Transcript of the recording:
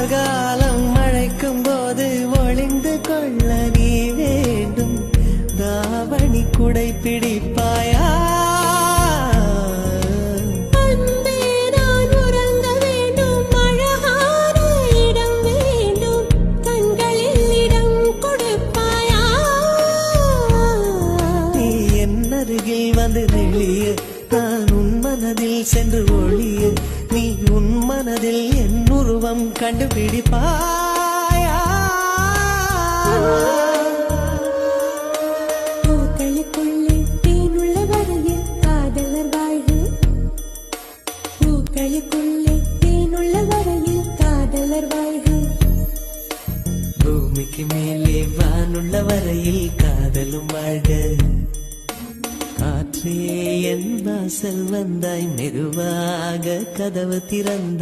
கார்காலம் மழைக்கும் போது ஒளிந்து கொள்ள நீ வேண்டும். தாவணி குடை பிடிப்பாயா? அருகில் வந்து நெளிய நான் உன் மனதில் சென்று ஒளிய நீ உன் மனதில் என் உருவம் கண்டுபிடிப்பாயா? பூக்களுக்குள்ளே தேனுள்ள வரையில் காதலர் வாழ்வு. பூக்களுக்குள்ளே தேனுள்ள வரையில் காதலர் வாழ்வு. பூமிக்கு மேலே வானுள்ள வரையில் காதலும் வாழ்க. காற்றே என் வாசல் வந்தாய், மெதுவாக கதவு திறந்தாய்.